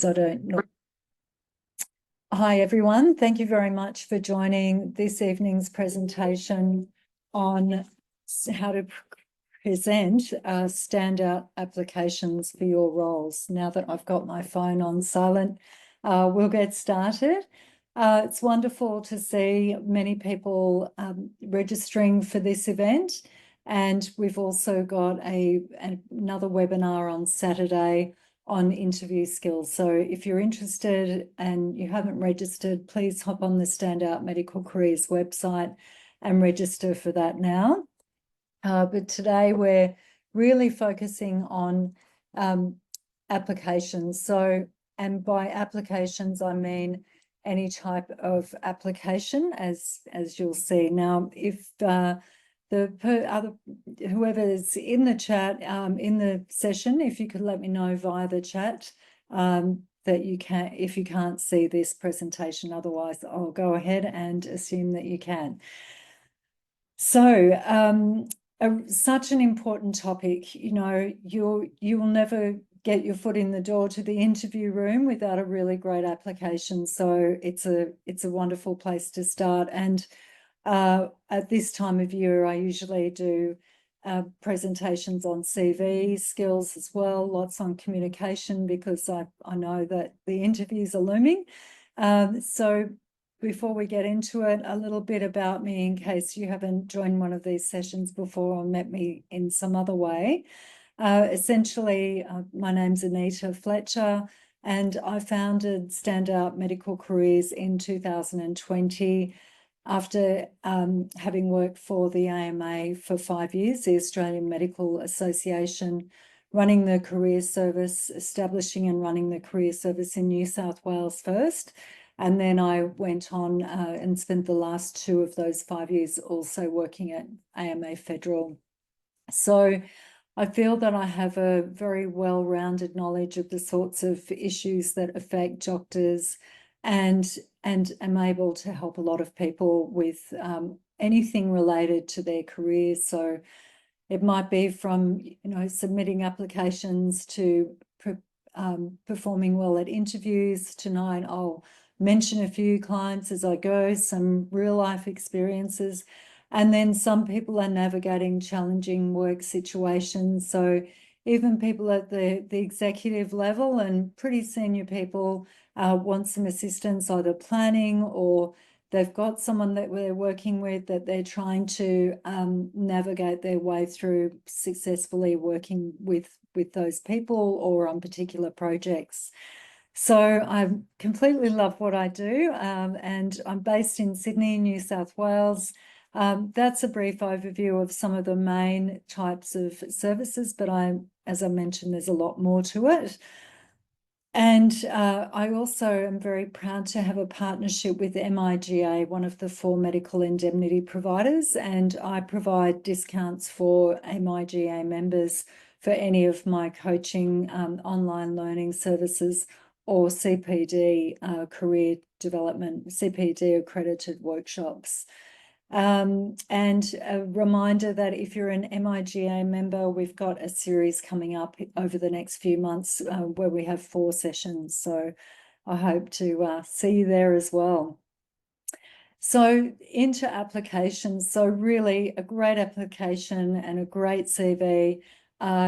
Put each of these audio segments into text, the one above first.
because I don't know. Hi, everyone. Thank you very much for joining this evening's presentation on how to present standout applications for your roles. Now that I've got my phone on silent, we'll get started. It's wonderful to see many people registering for this event. And we've also got another webinar on Saturday on interview skills. So if you're interested and you haven't registered, please hop on the Standout Medical Careers website and register for that now. But today we're really focusing on applications. So, and by applications, I mean any type of application, as you'll see. Now, if whoever is in the chat, in the session, if you could let me know via the chat that you can, if you can't see this presentation, otherwise I'll go ahead and assume that you can. So, such an important topic. You know, you will never get your foot in the door to the interview room without a really great application. So it's a wonderful place to start. And at this time of year, I usually do presentations on CV skills as well, lots on communication, because I know that the interviews are looming. So before we get into it, a little bit about me in case you haven't joined one of these sessions before or met me in some other way. Essentially, my name's Anita Fletcher, and I founded Standout Medical Careers in 2020 after having worked for the AMA for 5 years, the Australian Medical Association, running the career service, establishing and running the career service in New South Wales first. And then I went on and spent the last 2 of those 5 years also working at AMA Federal. So I feel that I have a very well-rounded knowledge of the sorts of issues that affect doctors, and am able to help a lot of people with anything related to their careers. So it might be from, you know, submitting applications to performing well at interviews. Tonight I'll mention a few clients as I go, some real life experiences. And then some people are navigating challenging work situations. So even people at the executive level and pretty senior people want some assistance, either planning, or they've got someone that they're working with that they're trying to navigate their way through successfully working with those people or on particular projects. So I completely love what I do, and I'm based in Sydney, New South Wales. That's a brief overview of some of the main types of services, but as I mentioned, there's a lot more to it. And I also am very proud to have a partnership with MIGA, one of the 4 medical indemnity providers, and I provide discounts for MIGA members for any of my coaching, online learning services, or CPD career development, CPD accredited workshops. And a reminder that if you're an MIGA member, we've got a series coming up over the next few months where we have 4 sessions. So I hope to see you there as well. So into applications. So really a great application and a great CV,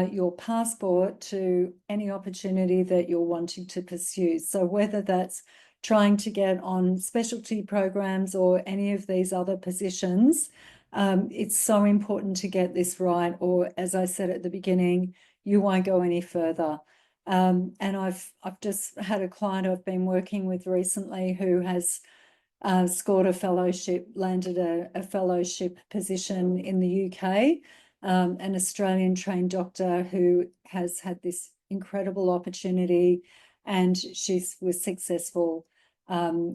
your passport to any opportunity that you're wanting to pursue. So whether that's trying to get on specialty programs or any of these other positions, it's so important to get this right, or as I said at the beginning, you won't go any further. And I've just had a client I've been working with recently who has scored a fellowship, landed a fellowship position in the UK, an Australian trained doctor who has had this incredible opportunity, and she was successful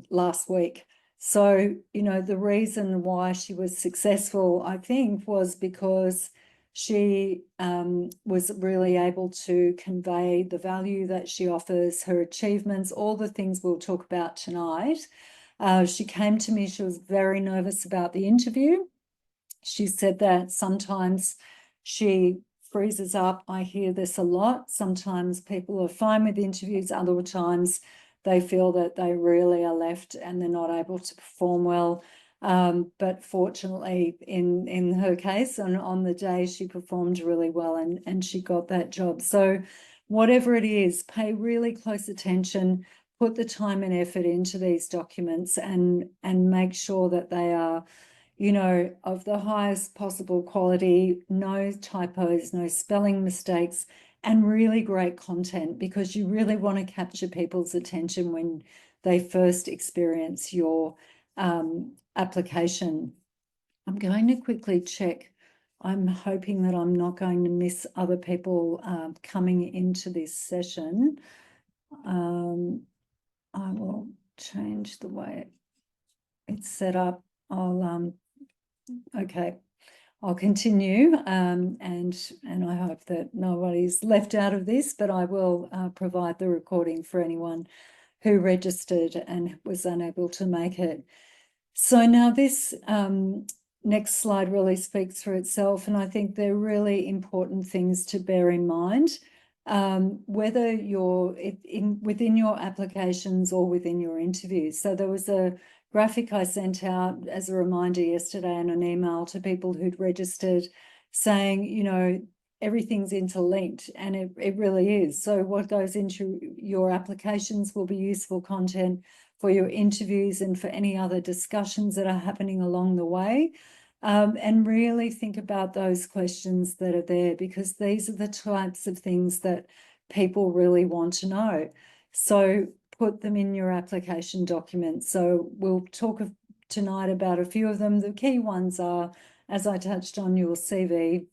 last week. So, you know, the reason why she was successful, I think, was because she was really able to convey the value that she offers, her achievements, all the things we'll talk about tonight. She came to me, she was very nervous about the interview. She said that sometimes she freezes up. I hear this a lot. Sometimes people are fine with interviews, other times they feel that they really are left and they're not able to perform well. But fortunately, in her case, and on the day, she performed really well and she got that job. So whatever it is, pay really close attention, put the time and effort into these documents and make sure that they are, you know, of the highest possible quality, no typos, no spelling mistakes, and really great content, because you really want to capture people's attention when they first experience your application. I'm going to quickly check. I'm hoping that I'm not going to miss other people coming into this session. I will change the way it's set up. Okay, I'll continue, and I hope that nobody's left out of this, but I will provide the recording for anyone who registered and was unable to make it. So now this next slide really speaks for itself, and I think they're really important things to bear in mind, whether you're within your applications or within your interviews. So there was a graphic I sent out as a reminder yesterday and an email to people who'd registered saying, you know, everything's interlinked, and it really is. So what goes into your applications will be useful content for your interviews and for any other discussions that are happening along the way. And really think about those questions that are there, because these are the types of things that people really want to know. So put them in your application documents. So we'll talk tonight about a few of them. The key ones are, as I touched on, your CV.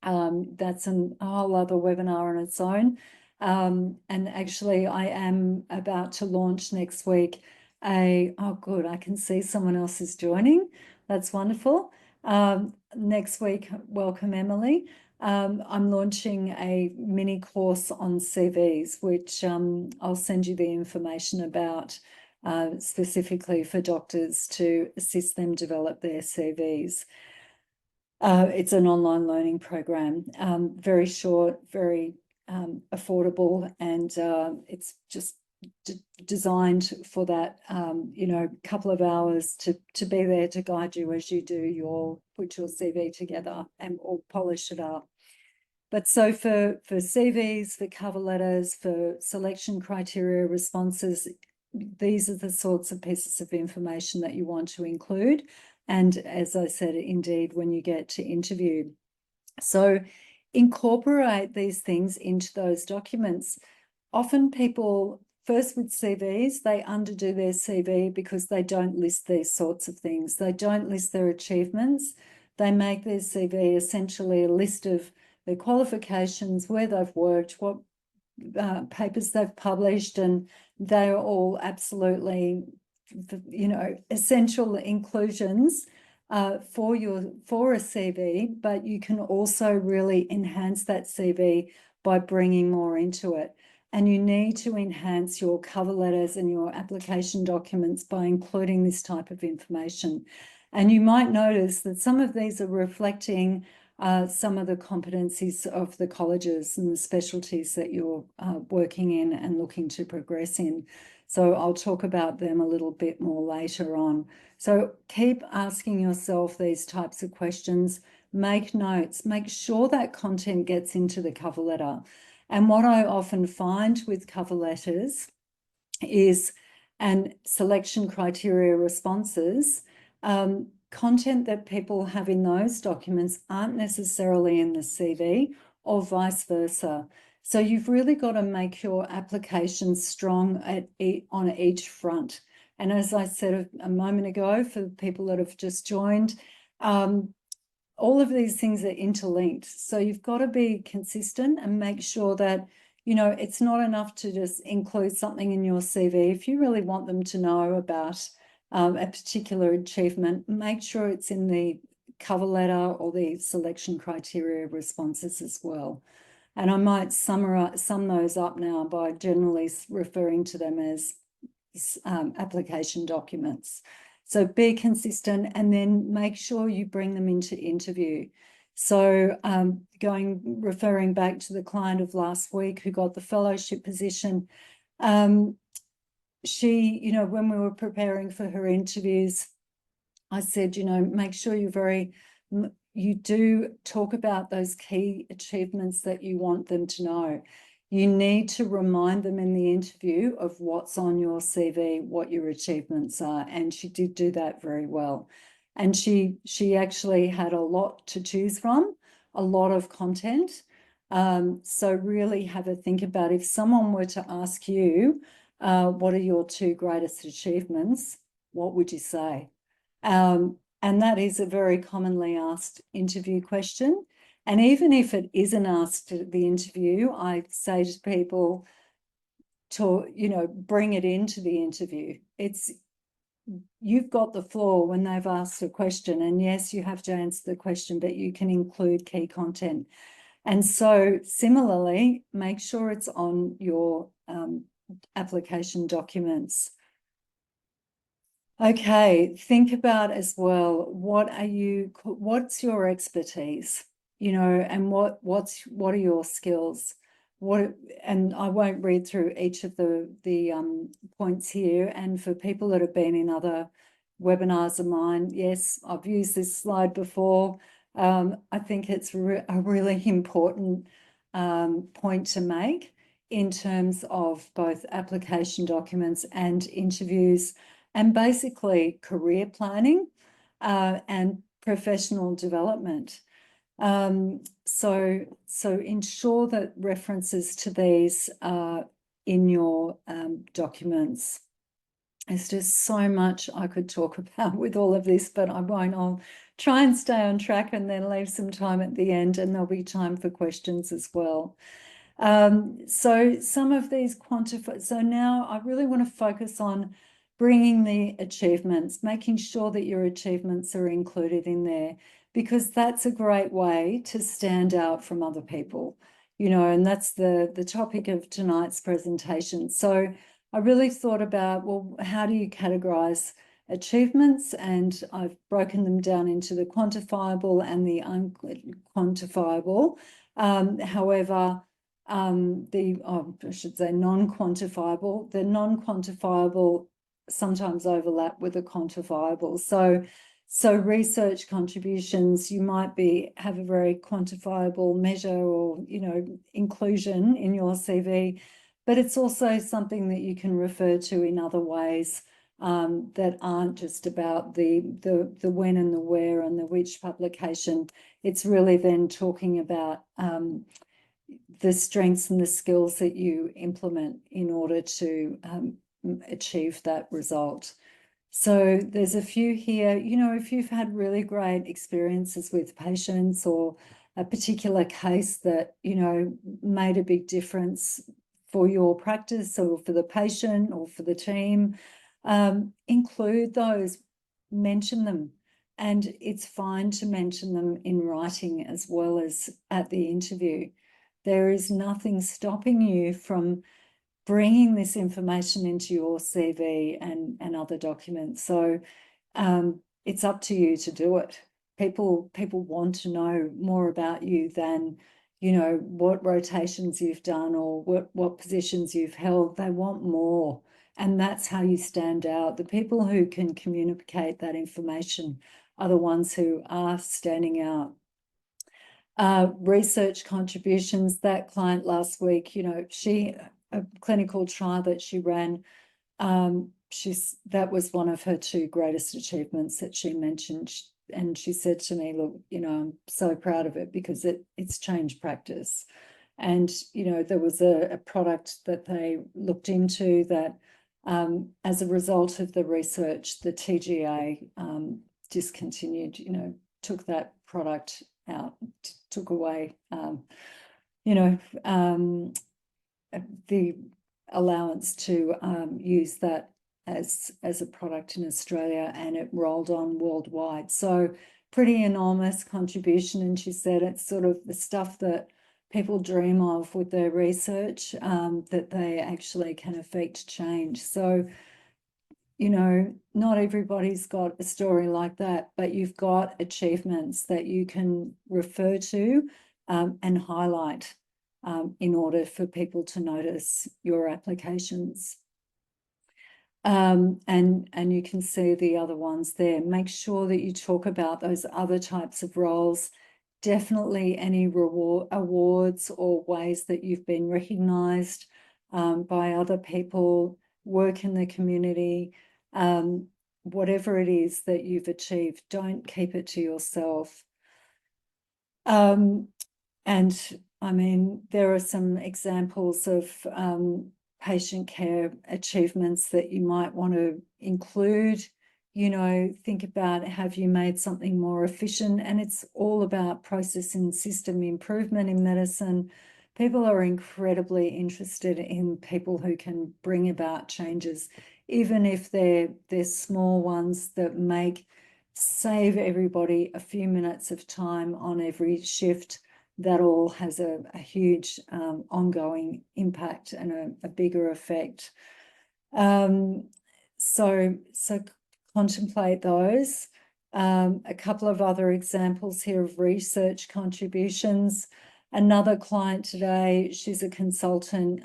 That's a whole other webinar on its own. And actually, I am about to launch next week oh, good, I can see someone else is joining. That's wonderful. Next week, welcome, Emily. I'm launching a mini course on CVs, which I'll send you the information about, specifically for doctors to assist them develop their CVs. It's an online learning program, very short, very affordable, and it's just designed for that, you know, couple of hours to be there to guide you as you put your CV together or polish it up. But so for CVs, for cover letters, for selection criteria responses, these are the sorts of pieces of information that you want to include. And as I said, indeed, when you get to interview. So incorporate these things into those documents. Often people, first with CVs, they underdo their CV because they don't list these sorts of things. They don't list their achievements. They make their CV essentially a list of their qualifications, where they've worked, what papers they've published, and they're all absolutely, you know, essential inclusions for a CV, but you can also really enhance that CV by bringing more into it. And you need to enhance your cover letters and your application documents by including this type of information. And you might notice that some of these are reflecting some of the competencies of the colleges and the specialties that you're working in and looking to progress in. So I'll talk about them a little bit more later on. So keep asking yourself these types of questions, make notes, make sure that content gets into the cover letter. And what I often find with cover letters is, and selection criteria responses, content that people have in those documents aren't necessarily in the CV, or vice versa. So you've really got to make your application strong on each front. And as I said a moment ago, for people that have just joined, all of these things are interlinked. So you've got to be consistent and make sure that, you know, it's not enough to just include something in your CV. If you really want them to know about a particular achievement, make sure it's in the cover letter or the selection criteria responses as well. And I might sum those up now by generally referring to them as application documents. So be consistent and then make sure you bring them into interview. So referring back to the client of last week who got the fellowship position, she, you know, when we were preparing for her interviews, I said, you know, make sure you do talk about those key achievements that you want them to know. You need to remind them in the interview of what's on your CV, what your achievements are. And she did do that very well. And she actually had a lot to choose from, a lot of content. So really have a think about, if someone were to ask you, what are your 2 greatest achievements, what would you say? And that is a very commonly asked interview question. And even if it isn't asked at the interview, I say to people to, you know, bring it into the interview. You've got the floor when they've asked a question, and yes, you have to answer the question, but you can include key content. And so similarly, make sure it's on your application documents. Okay, think about as well, what's your expertise, you know, and what are your skills? And I won't read through each of the points here. And for people that have been in other webinars of mine, yes, I've used this slide before. I think it's a really important point to make in terms of both application documents and interviews, and basically career planning and professional development. So ensure that references to these are in your documents. There's just so much I could talk about with all of this, but I won't. I'll try and stay on track and then leave some time at the end, and there'll be time for questions as well. So some of these so now I really want to focus on bringing the achievements, making sure that your achievements are included in there, because that's a great way to stand out from other people, you know, and that's the topic of tonight's presentation. So I really thought about, well, how do you categorize achievements? And I've broken them down into the quantifiable and the unquantifiable. However, I should say non-quantifiable. The non-quantifiable sometimes overlap with the quantifiable. So research contributions, you might have a very quantifiable measure or, you know, inclusion in your CV, but it's also something that you can refer to in other ways that aren't just about the when and the where and the which publication. It's really then talking about the strengths and the skills that you implement in order to achieve that result. So there's a few here, you know, if you've had really great experiences with patients or a particular case that, you know, made a big difference for your practice or for the patient or for the team, include those, mention them. And it's fine to mention them in writing as well as at the interview. There is nothing stopping you from bringing this information into your CV and other documents. So it's up to you to do it. People want to know more about you than, you know, what rotations you've done or what positions you've held. They want more. And that's how you stand out. The people who can communicate that information are the ones who are standing out. Research contributions, that client last week, you know, a clinical trial that she ran, that was one of her 2 greatest achievements that she mentioned. And she said to me, look, you know, I'm so proud of it because it's changed practice. And, you know, there was a product that they looked into that as a result of the research, the TGA discontinued, you know, took that product out, took away, you know, the allowance to use that as a product in Australia, and it rolled on worldwide. So pretty enormous contribution. And she said it's sort of the stuff that people dream of with their research, that they actually can affect change. So, not everybody's got a story like that, but you've got achievements that you can refer to and highlight in order for people to notice your applications. And you can see the other ones there. Make sure that you talk about those other types of roles. Definitely any awards or ways that you've been recognised by other people, work in the community, whatever it is that you've achieved, don't keep it to yourself. And I mean, there are some examples of patient care achievements that you might want to include. Think about, have you made something more efficient? And it's all about process and system improvement in medicine. People are incredibly interested in people who can bring about changes, even if they're small ones that save everybody a few minutes of time on every shift. That all has a huge ongoing impact and a bigger effect. So contemplate those. A couple of other examples here of research contributions. Another client today, she's a consultant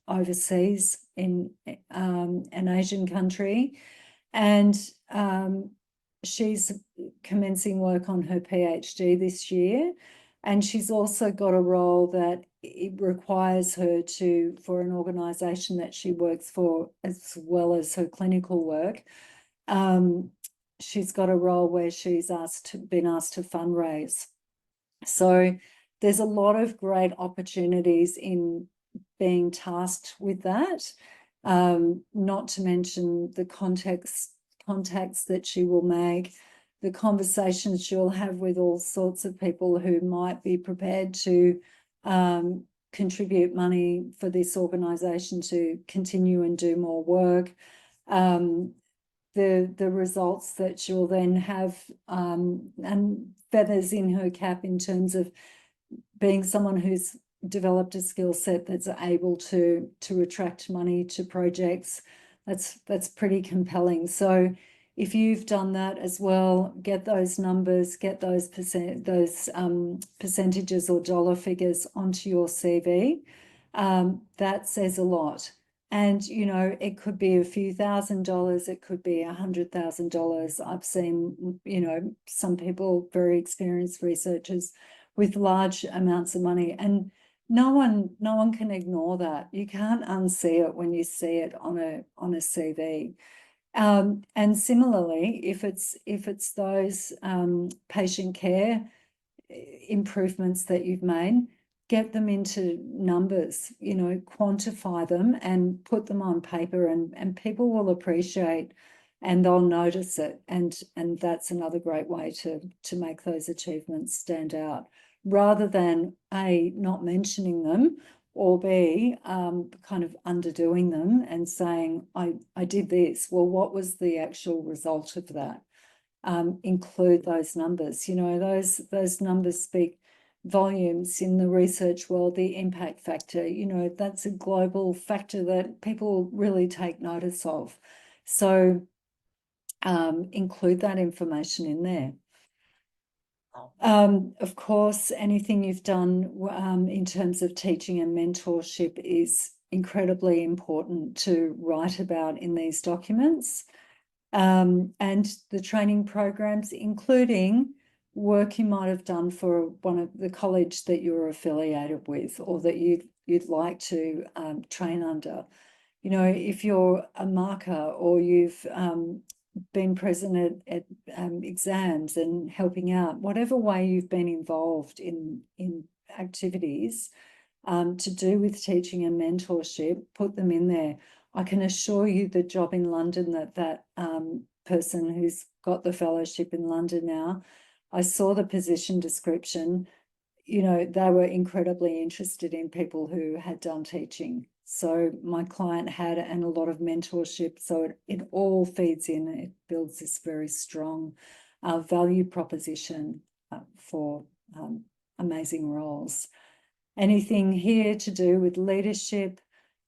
overseas in an Asian country, and she's commencing work on her PhD this year. And she's also got a role that it requires her for an organisation that she works for, as well as her clinical work. She's got a role where she's been asked to fundraise. So there's a lot of great opportunities in being tasked with that, not to mention the contacts that she will make, the conversations she'll have with all sorts of people who might be prepared to contribute money for this organisation to continue and do more work. The results that she'll then have and feathers in her cap in terms of being someone who's developed a skill set that's able to attract money to projects. That's pretty compelling. So if you've done that as well, get those numbers, get those percentages or dollar figures onto your CV. That says a lot. And, it could be a few $1,000s, it could be $100,000. I've seen, some people, very experienced researchers with large amounts of money, and no one can ignore that. You can't unsee it when you see it on a CV. And similarly, if it's those patient care improvements that you've made, get them into numbers, quantify them and put them on paper, and people will appreciate and they'll notice it. And that's another great way to make those achievements stand out, rather than A, not mentioning them, or B, kind of underdoing them and saying, I did this. Well, what was the actual result of that? Include those numbers. Those numbers speak volumes in the research world. The impact factor, that's a global factor that people really take notice of. So include that information in there. Of course, anything you've done in terms of teaching and mentorship is incredibly important to write about in these documents. And the training programs, including work you might have done for one of the college that you're affiliated with, or that you'd like to train under. If you're a marker, or you've been present at exams and helping out, whatever way you've been involved in activities to do with teaching and mentorship, put them in there. I can assure you the job in London that person who's got the fellowship in London now, I saw the position description, they were incredibly interested in people who had done teaching. So my client had, and a lot of mentorship. So it all feeds in. It builds this very strong value proposition for amazing roles. Anything here to do with leadership,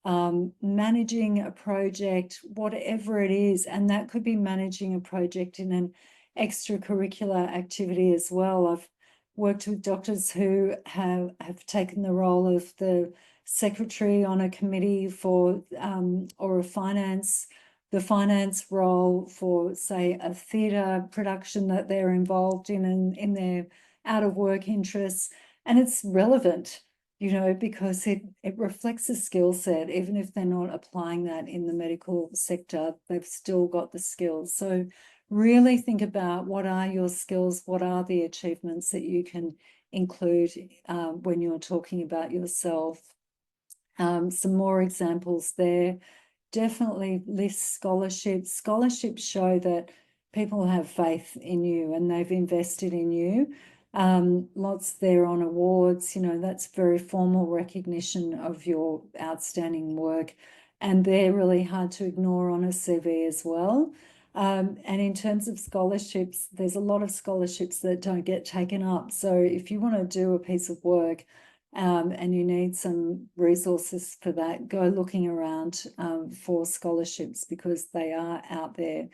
managing a project, whatever it is. And that could be managing a project in an extracurricular activity as well. I've worked with doctors who have taken the role of the secretary on a committee for, or the finance role for, say, a theatre production that they're involved in their out of work interests. And it's relevant, you know, because it reflects a skill set. Even if they're not applying that in the medical sector, they've still got the skills. So really think about, what are your skills? What are the achievements that you can include when you're talking about yourself? Some more examples there. Definitely list scholarships. Scholarships show that people have faith in you and they've invested in you. Lots there on awards, you know, that's very formal recognition of your outstanding work, and they're really hard to ignore on a CV as well. And in terms of scholarships, there's a lot of scholarships that don't get taken up. So if you want to do a piece of work and you need some resources for that, go looking around for scholarships, because they are out there.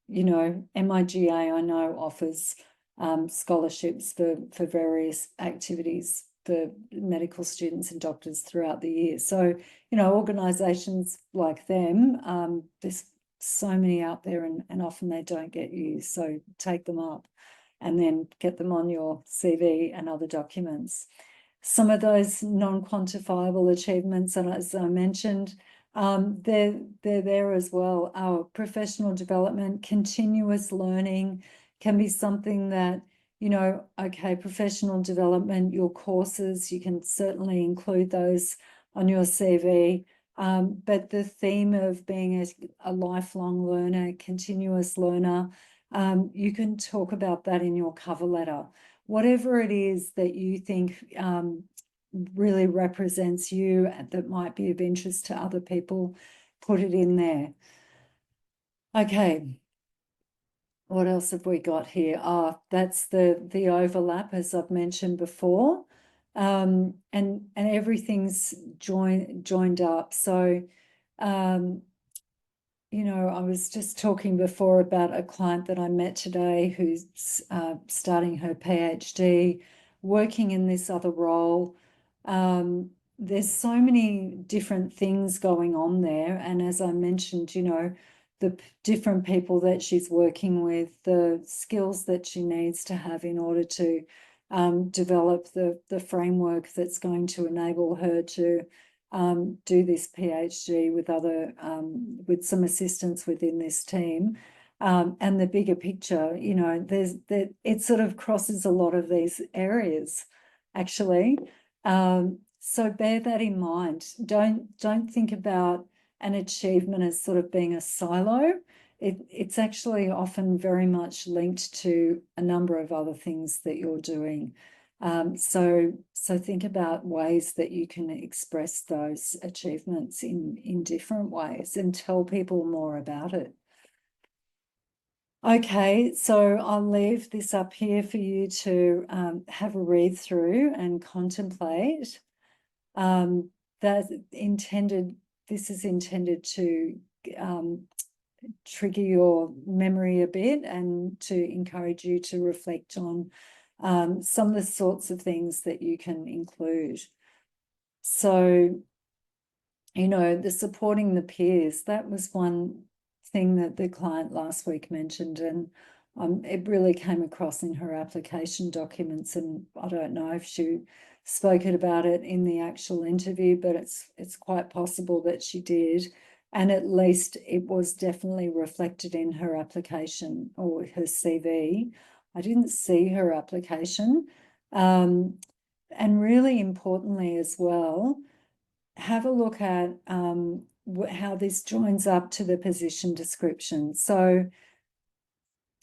You know, MIGA, I know, offers scholarships for various activities for medical students and doctors throughout the year. So, you know, organisations like them, there's so many out there, and often they don't get used. So take them up and then get them on your CV and other documents. Some of those non-quantifiable achievements, and as I mentioned, they're there as well. Our professional development, continuous learning can be something that, you know, okay, professional development, your courses, you can certainly include those on your CV. But the theme of being a lifelong learner, continuous learner, you can talk about that in your cover letter. Whatever it is that you think really represents you, that might be of interest to other people, put it in there. Okay. What else have we got here? That's the overlap, as I've mentioned before. And everything's joined up. So you know, I was just talking before about a client that I met today who's starting her PhD, working in this other role. There's so many different things going on there. And as I mentioned, you know, the different people that she's working with, the skills that she needs to have in order to develop the framework that's going to enable her to do this PhD with some assistance within this team, and the bigger picture. You know, it sort of crosses a lot of these areas, actually. So bear that in mind. Don't think about an achievement as sort of being a silo. It's actually often very much linked to a number of other things that you're doing. So think about ways that you can express those achievements in different ways and tell people more about it. Okay, so I'll leave this up here for you to have a read through and contemplate. This is intended to trigger your memory a bit and to encourage you to reflect on some of the sorts of things that you can include. So, you know, the supporting the peers, that was one thing that the client last week mentioned, and it really came across in her application documents, and I don't know if she spoke about it in the actual interview, but it's quite possible that she did. And at least it was definitely reflected in her application or her CV. I didn't see her application. And really importantly as well, have a look at how this joins up to the position description. So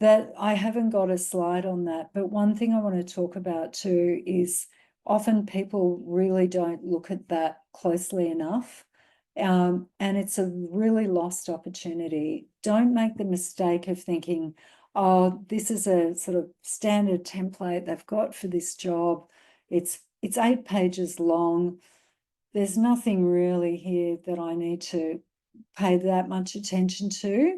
that I haven't got a slide on that, but one thing I want to talk about too is often people really don't look at that closely enough. And it's a really lost opportunity. Don't make the mistake of thinking, oh, this is a sort of standard template they've got for this job. It's 8 pages long. there's nothing really here that I need to pay that much attention to.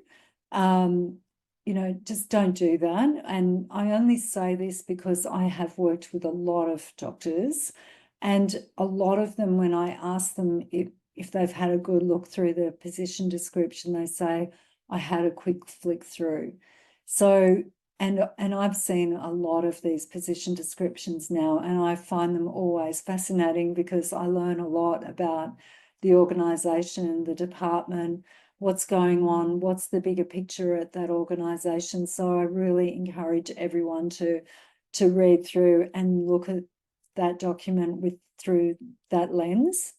You know, just don't do that. And I only say this because I have worked with a lot of doctors, and a lot of them, when I ask them if they've had a good look through the position description, they say, I had a quick flick through. So, and I've seen a lot of these position descriptions now, and I find them always fascinating because I learn a lot about the organisation, the department, what's going on, what's the bigger picture at that organisation. So I really encourage everyone to read through and look at that document through that lens.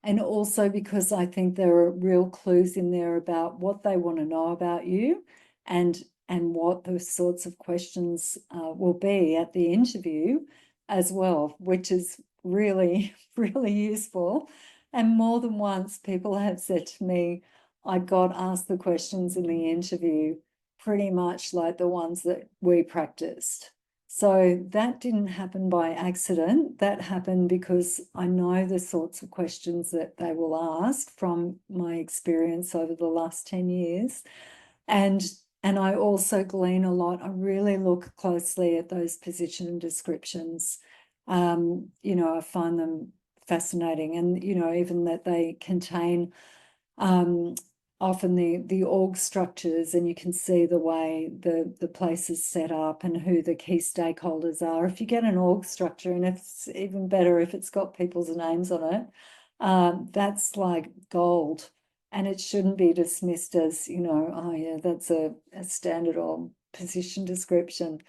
And also because I think there are real clues in there about what they want to know about you, and what the sorts of questions will be at the interview as well, which is really, really useful. And more than once, people have said to me, I got asked the questions in the interview pretty much like the ones that we practiced. So that didn't happen by accident. That happened because I know the sorts of questions that they will ask from my experience over the last 10 years. And I also glean a lot. I really look closely at those position descriptions. You know, I find them fascinating, and, you know, even that they contain often the org structures, and you can see the way the place is set up and who the key stakeholders are. If you get an org structure, and it's even better if it's got people's names on it, that's like gold. And it shouldn't be dismissed as, you know, oh yeah, that's a standard or position description.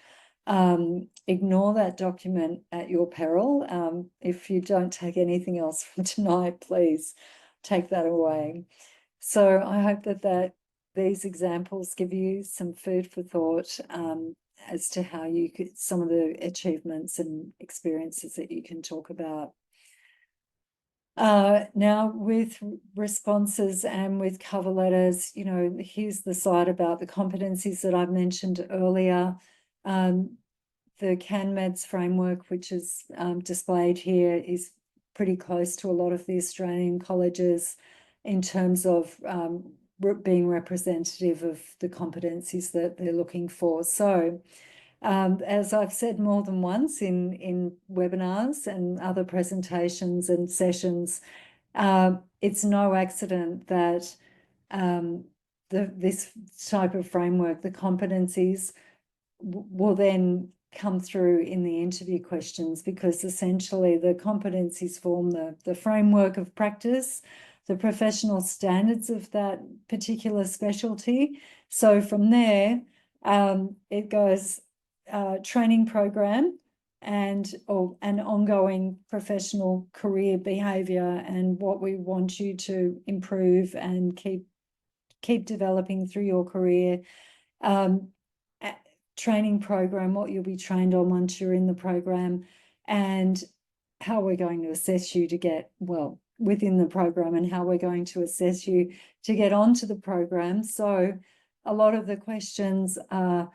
Ignore that document at your peril. If you don't take anything else from tonight, please take that away. So I hope that these examples give you some food for thought as to how you could, some of the achievements and experiences that you can talk about. Now, with responses and with cover letters, you know, here's the side about the competencies that I've mentioned earlier. The CanMeds framework, which is displayed here, is pretty close to a lot of the Australian colleges in terms of being representative of the competencies that they're looking for. So, as I've said more than once in webinars and other presentations and sessions, it's no accident that this type of framework, the competencies, will then come through in the interview questions, because essentially the competencies form the framework of practice, the professional standards of that particular specialty. So from there, it goes training program and an ongoing professional career behaviour, and what we want you to improve and keep developing through your career. Training program, what you'll be trained on once you're in the program, and how we're going to assess you to get well within the program, and how we're going to assess you to get onto the program. So a lot of the questions are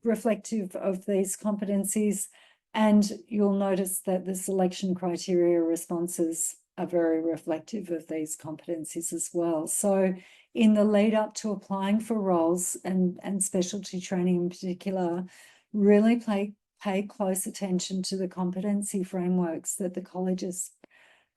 reflective of these competencies, and you'll notice that the selection criteria responses are very reflective of these competencies as well. So in the lead up to applying for roles and specialty training in particular, really pay close attention to the competency frameworks that the colleges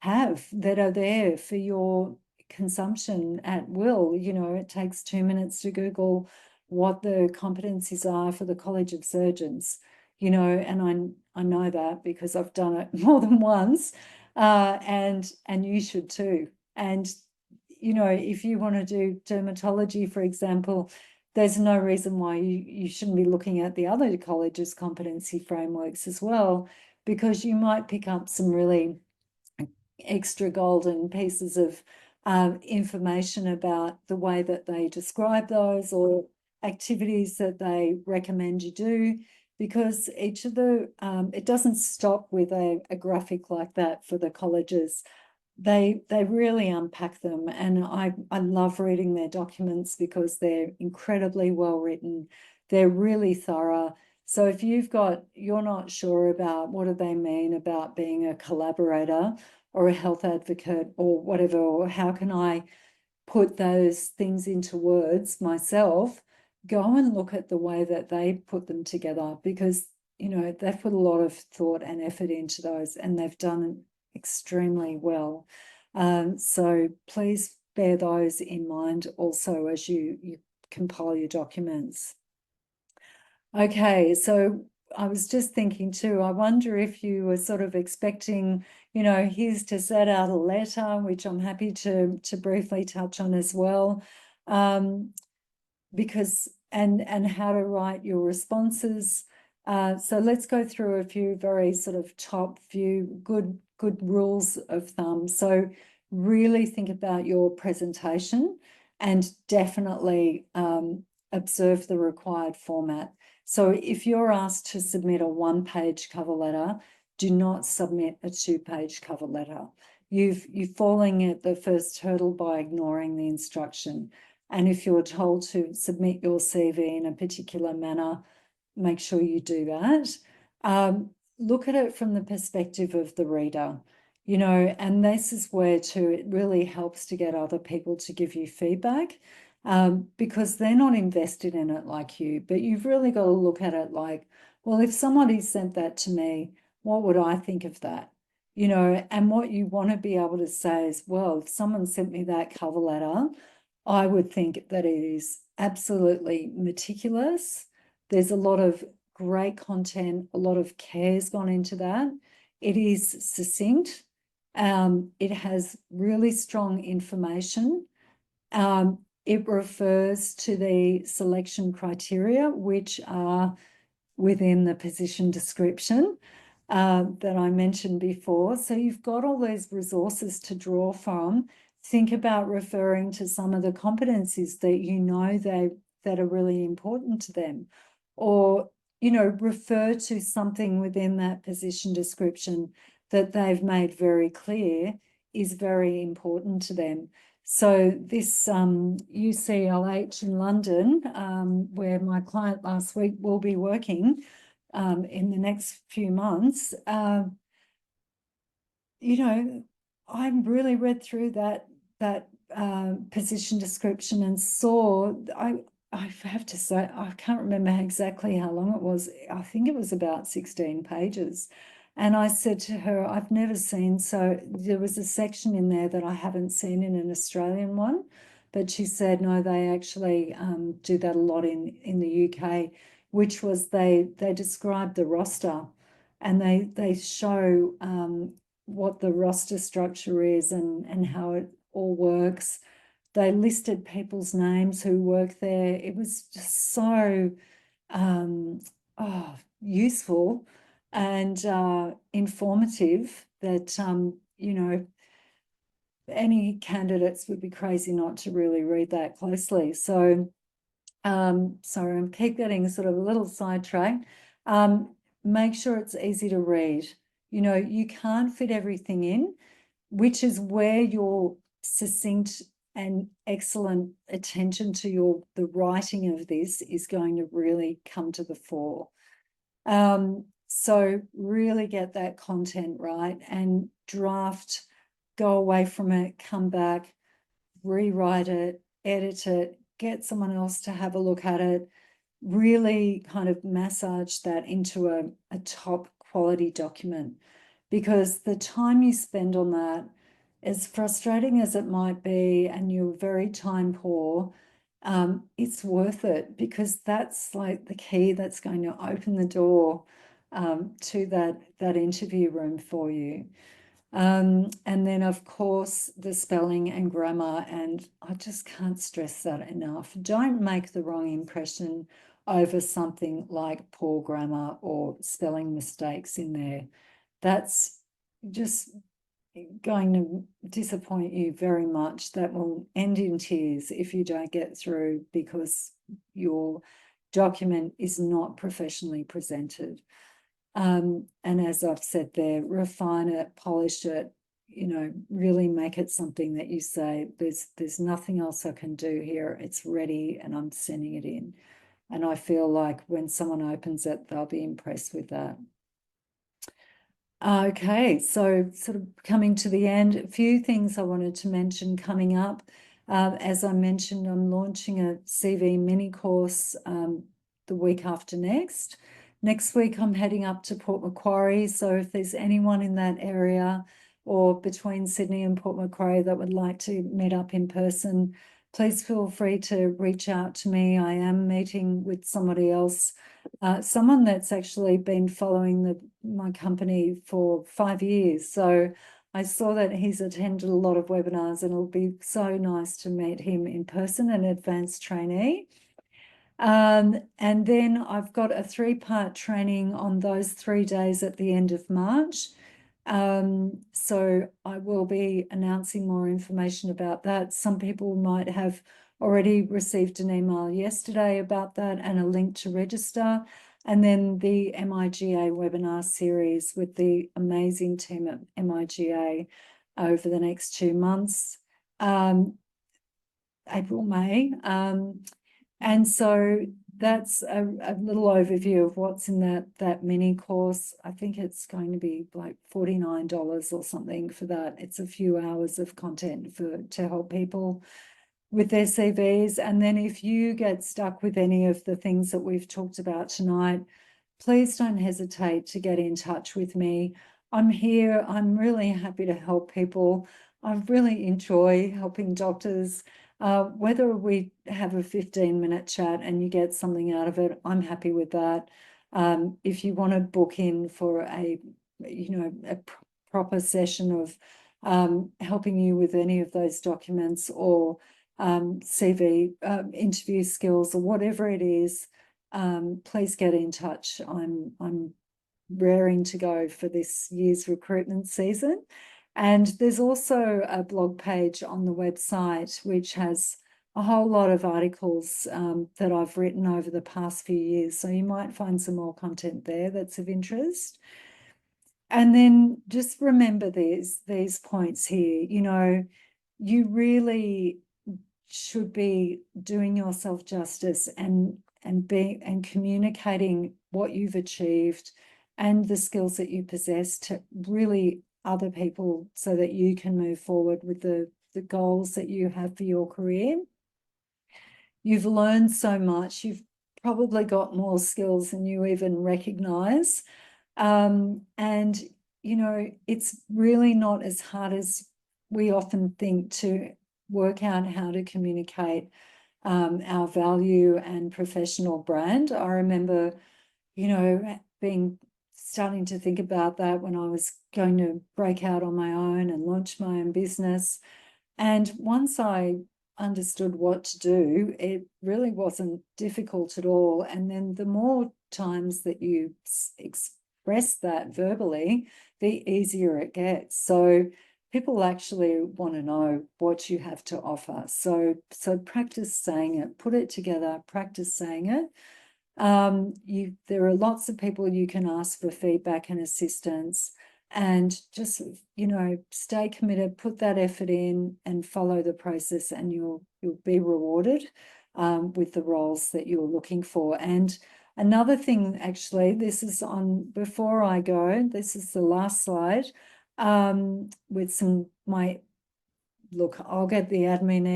have that are there for your consumption at will. You know, it takes 2 minutes to Google what the competencies are for the College of Surgeons, you know, and I know that because I've done it more than once, and you should too. And, you know, if you want to do dermatology, for example, there's no reason why you shouldn't be looking at the other colleges' competency frameworks as well, because you might pick up some really extra golden pieces of information about the way that they describe those, or activities that they recommend you do, because each of the, it doesn't stop with a graphic like that for the colleges. They really unpack them, and I love reading their documents because they're incredibly well written. They're really thorough. So if you're not sure about what do they mean about being a collaborator or a health advocate or whatever, or how can I put those things into words myself, go and look at the way that they put them together, because, they've put a lot of thought and effort into those, and they've done extremely well. So please bear those in mind also as you compile your documents. Okay, so I was just thinking too, I wonder if you were sort of expecting, here's to set out a letter, which I'm happy to briefly touch on as well, because and how to write your responses. So let's go through a few very sort of top few good rules of thumb. So really think about your presentation and definitely observe the required format. So if you're asked to submit a 1-page cover letter, do not submit a 2-page cover letter. You're falling at the first hurdle by ignoring the instruction. And if you're told to submit your CV in a particular manner, make sure you do that. Look at it from the perspective of the reader, and this is where too it really helps to get other people to give you feedback, because they're not invested in it like you, but you've really got to look at it like, well, if somebody sent that to me, what would I think of that? And what you want to be able to say is, well, if someone sent me that cover letter, I would think that it is absolutely meticulous. There's a lot of great content, a lot of care's gone into that. It is succinct. It has really strong information. It refers to the selection criteria, which are within the position description that I mentioned before. So you've got all these resources to draw from. Think about referring to some of the competencies that are really important to them, or refer to something within that position description that they've made very clear is very important to them. So this UCLH in London, where my client last week will be working in the next few months, I really read through that position description and saw, I have to say, I can't remember exactly how long it was. I think it was about 16 pages. And I said to her, I've never seen, so there was a section in there that I haven't seen in an Australian one, but she said, no, they actually do that a lot in the UK, which was they describe the roster, and they show what the roster structure is and how it all works. They listed people's names who work there. It was just so useful and informative that, any candidates would be crazy not to really read that closely. So, sorry, I keep getting sort of a little sidetracked. Make sure it's easy to read. You can't fit everything in, which is where your succinct and excellent attention to the writing of this is going to really come to the fore. So really get that content right and draft, go away from it, come back, rewrite it, edit it, get someone else to have a look at it, really kind of massage that into a top quality document, because the time you spend on that, as frustrating as it might be, and you're very time poor, it's worth it, because that's like the key that's going to open the door to that interview room for you. And then, of course, the spelling and grammar, and I just can't stress that enough. Don't make the wrong impression over something like poor grammar or spelling mistakes in there. That's just going to disappoint you very much. That will end in tears if you don't get through because your document is not professionally presented. And as I've said there, refine it, polish it, really make it something that you say, there's nothing else I can do here. It's ready and I'm sending it in. And I feel like when someone opens it, they'll be impressed with that. Okay, so sort of coming to the end, a few things I wanted to mention coming up. As I mentioned, I'm launching a CV mini course the week after next. Next week, I'm heading up to Port Macquarie. So if there's anyone in that area or between Sydney and Port Macquarie that would like to meet up in person, please feel free to reach out to me. I am meeting with somebody else, someone that's actually been following my company for 5 years. So I saw that he's attended a lot of webinars, and it'll be so nice to meet him in person, an advanced trainee. And then I've got a 3-part training on those 3 days at the end of March. So I will be announcing more information about that. Some people might have already received an email yesterday about that and a link to register. And then the MIGA webinar series with the amazing team at MIGA over the next 2 months, April, May. And so that's a little overview of what's in that mini course. I think it's going to be like $49 or something for that. It's a few hours of content to help people with their CVs. And then if you get stuck with any of the things that we've talked about tonight, please don't hesitate to get in touch with me. I'm here. I'm really happy to help people. I really enjoy helping doctors. Whether we have a 15-minute chat and you get something out of it, I'm happy with that. If you want to book in for a proper session of helping you with any of those documents or CV interview skills or whatever it is, please get in touch. I'm raring to go for this year's recruitment season. And there's also a blog page on the website which has a whole lot of articles that I've written over the past few years. So you might find some more content there that's of interest. And then just remember these points here. You really should be doing yourself justice and communicating what you've achieved and the skills that you possess to really other people so that you can move forward with the goals that you have for your career. You've learned so much. You've probably got more skills than you even recognize. And, it's really not as hard as we often think to work out how to communicate our value and professional brand. I remember, starting to think about that when I was going to break out on my own and launch my own business. And once I understood what to do, it really wasn't difficult at all. And then the more times that you express that verbally, the easier it gets. So people actually want to know what you have to offer. So practice saying it, put it together, practice saying it. There are lots of people you can ask for feedback and assistance, and just, stay committed, put that effort in and follow the process, and you'll be rewarded with the roles that you're looking for. And another thing, actually, this is on, before I go, this is the last slide, with look, I'll get the admin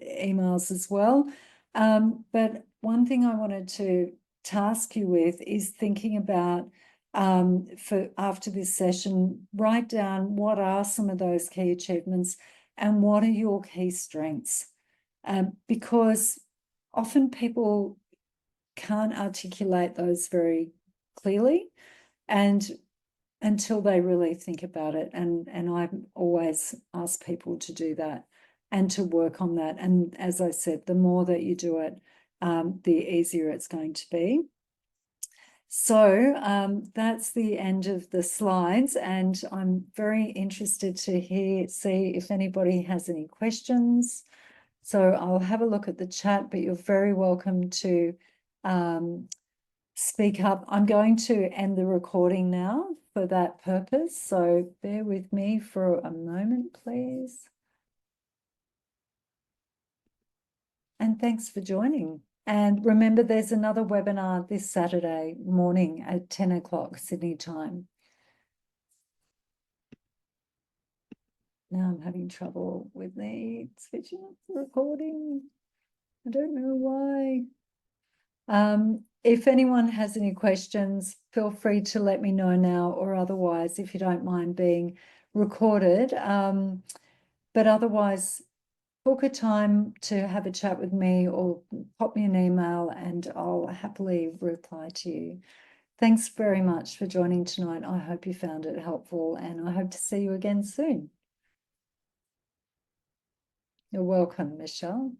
emails as well. But one thing I wanted to task you with is thinking about, for after this session, write down what are some of those key achievements and what are your key strengths. Because often people can't articulate those very clearly and until they really think about it. And I always ask people to do that and to work on that. And as I said, the more that you do it, the easier it's going to be. So that's the end of the slides, and I'm very interested to see if anybody has any questions. So I'll have a look at the chat, but you're very welcome to speak up. I'm going to end the recording now for that purpose, so bear with me for a moment, please. And thanks for joining. And remember, there's another webinar this Saturday morning at 10 o'clock Sydney time. Now I'm having trouble with the switching off the recording. I don't know why. If anyone has any questions, feel free to let me know now, or otherwise, if you don't mind being recorded. But otherwise, book a time to have a chat with me or pop me an email and I'll happily reply to you. Thanks very much for joining tonight. I hope you found it helpful and I hope to see you again soon. You're welcome, Michelle.